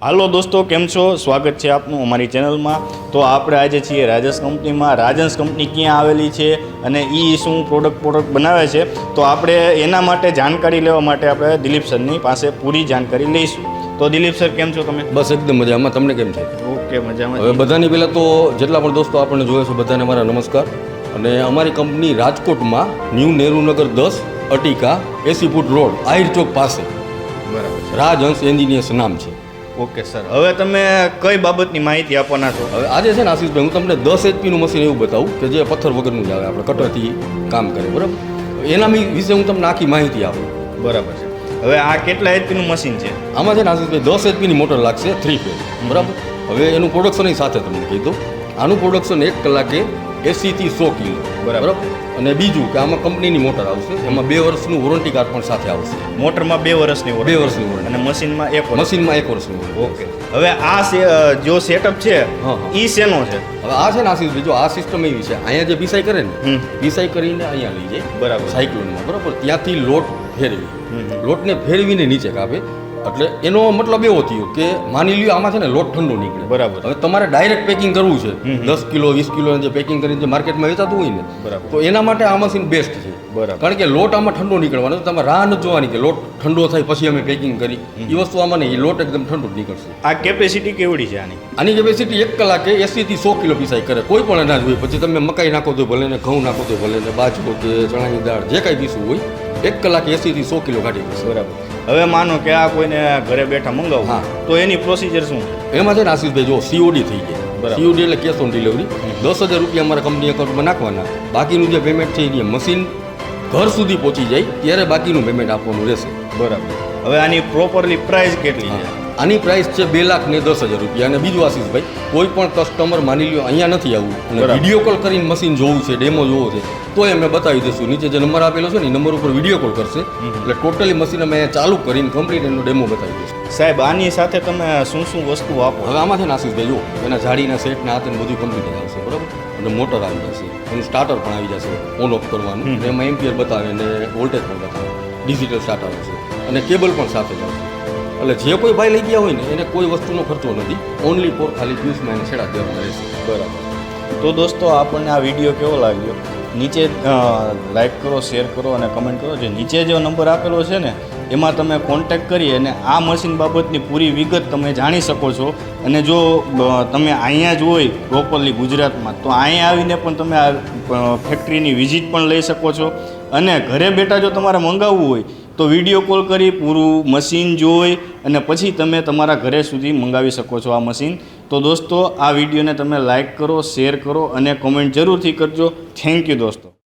હાલો દોસ્તો, કેમ છો? સ્વાગત છે આપનું અમારી ચેનલમાં। તો આપણે આજે છીએ રાજસ કંપનીમાં। રાજસ કંપની ક્યાં આવેલી છે અને એ શું પ્રોડક્ટ બનાવે છે, તો આપણે એના માટે જાણકારી લેવા માટે આપણે દિલીપ સરની પાસે પૂરી જાણકારી લઈશું। તો દિલીપ સર, કેમ છો તમે? બસ એકદમ મજામાં। તમને કેમ છે? ઓકે, મજામાં। હવે બધાની પહેલાં તો જેટલા પણ દોસ્તો આપણને જોવે છે બધાને મારા નમસ્કાર। અને અમારી કંપની રાજકોટમાં ન્યૂ નેહરુનગર 10 અટીકા 80 ફૂટ રોડ આહિર ચોક પાસે બરાબર છે। રાજહંસ એન્જિનિયર્સ નામ છે। ઓકે સર, હવે તમે કઈ બાબતની માહિતી આપવાના છો? હવે આજે છે ને આશીષભાઈ, હું તમને 10 એચપીનું મશીન એવું બતાવું કે જે પથ્થર વગરનું જ આવે, આપણે કટરથી કામ કરે, બરાબર? એના વિશે હું તમને આખી માહિતી આપું। બરાબર છે। હવે આ કેટલા એચપીનું મશીન છે? આમાં છે ને આશીષભાઈ 10 એચપીની મોટર લાગશે 3 ફેઝ, બરાબર? હવે એનું પ્રોડક્શન સાથે તમને કહી દઉં। આનું પ્રોડક્શન 1 કલાકે 80 થી 100 કિલો, બરાબર? અને બીજું કે આમાં કંપનીની મોટર આવશે, એમાં 2 વર્ષનું વોરંટી કાર્ડ પણ સાથે આવશે। મોટરમાં 2 વર્ષની 2 વર્ષની વોરંટી અને મશીનમાં 1 વર્ષ। મશીનમાં 1 વર્ષની વોરંટી। ઓકે, હવે જો સેટઅપ છે ઈ શેનો છે? હવે આ છે ને આશીષભાઈ, જો આ સિસ્ટમ એવી છે, અહીંયા જે પીસાઈ કરે ને, પીસાઈ કરીને અહીંયા લઈ જાય, બરાબર, સાયક્લોનમાં, બરાબર? ત્યાંથી લોટ ફેરવી, લોટને ફેરવીને નીચે કાપે। એટલે એનો મતલબ એવો થયો કે માની લ્યો આમાં છે ને લોટ ઠંડો નીકળે, બરાબર। હવે તમારે ડાયરેક્ટ પેકિંગ કરવું છે, 10 કિલો 20 કિલો જે પેકિંગ કરીને જે માર્કેટમાં વેચાતું હોય ને, બરાબર, તો એના માટે આ મશીન બેસ્ટ છે, બરાબર। કારણ કે લોટ આમાં ઠંડો નીકળવાનો, તમારે રાહ ન જોવાની કે લોટ ઠંડો થાય પછી અમે પેકિંગ કરી, એ વસ્તુ આમાં નહીં, લોટ એકદમ ઠંડો જ નીકળશે। આ કેપેસિટી કેવડી છે આની? આની કેપેસિટી 1 કલાકે 80 થી 100 કિલો પીસાઈ કરે, કોઈ પણ અનાજ હોય, પછી તમે મકાઈ નાખો તો ભલે ને, ઘઉં નાખો તો ભલે ને, બાજરો કે ચણાની દાળ જે કાંઈ પીસવું હોય, 1 કલાકે 80 થી 100 કિલો કાઢી દેશે, બરાબર। હવે માનો કે આ કોઈને ઘરે બેઠા મંગાવું, હા, તો એની પ્રોસિજર શું? એમાં છે ને આશીષભાઈ, જો COD થઈ જાય, બરાબર। COD એટલે કેશ ઓન ડિલિવરી, 10,000 રૂપિયા અમારા કંપની એકાઉન્ટમાં નાખવાના, બાકીનું જે પેમેન્ટ છે એ મશીન ઘર સુધી પહોંચી જાય ત્યારે બાકીનું પેમેન્ટ આપવાનું રહેશે, બરાબર। હવે આની પ્રોપરલી પ્રાઇસ કેટલી છે? આની પ્રાઇસ છે 2,10,000 રૂપિયા। અને બીજું આશીષભાઈ, કોઈ પણ કસ્ટમર માની લ્યો અહીંયા નથી આવવું અને વિડીયો કોલ કરીને મશીન જોવું છે, ડેમો જોવો છે, તો અમે બતાવી દઈશું। નીચે જે નંબર આપેલો છે ને, એ નંબર ઉપર વિડીયો કોલ કરશે, એટલે ટોટલી મશીન અમે ચાલુ કરીને કમ્પ્લીટ એનો ડેમો બતાવી દઈશું। સાહેબ, આની સાથે તમે શું વસ્તુ આપો? હવે આમાં છે ને આશીષભાઈ, જો એના જાળીના સેટના હાથે બધું કમ્પ્લીટ આવશે, બરાબર? અને મોટર આવી જશે, એનું સ્ટાર્ટર પણ આવી જશે, ઓન ઓફ કરવાનું, એમાં એમ્પિયર બતાવે અને વોલ્ટેજ પણ બતાવે, ડિજિટલ સ્ટાર્ટર આવશે અને કેબલ પણ સાથે જ આવશે। એટલે જે કોઈ ભાઈ લઈ ગયા હોય ને, એને કોઈ વસ્તુનો ખર્ચો નથી, ઓનલી ફોર ખાલી ફ્યુઝમાં એને છેડા દેવાના રહેશે, બરાબર। તો દોસ્તો, આપણને આ વિડીયો કેવો લાગ્યો? નીચે લાઈક કરો, શેર કરો અને કમેન્ટ કરો। જે નીચે જે નંબર આપેલો છે ને, એમાં તમે કોન્ટેક્ટ કરી અને આ મશીન બાબતની પૂરી વિગત તમે જાણી શકો છો। અને જો તમે અહીંયા જ હોય પ્રોપરલી ગુજરાતમાં, તો અહીંયા આવીને પણ તમે આ ફેક્ટરીની વિઝિટ પણ લઈ શકો છો। અને ઘરે બેઠા જો તમારે મંગાવવું હોય તો વિડીયો કોલ કરી પૂરું મશીન જોઈ અને પછી તમે તમારા ઘરે સુધી મંગાવી શકો છો આ મશીન। તો દોસ્તો, આ વિડીયોને તમે લાઈક કરો, શેર કરો અને કોમેન્ટ જરૂરથી કરજો। થેન્ક યુ દોસ્તો।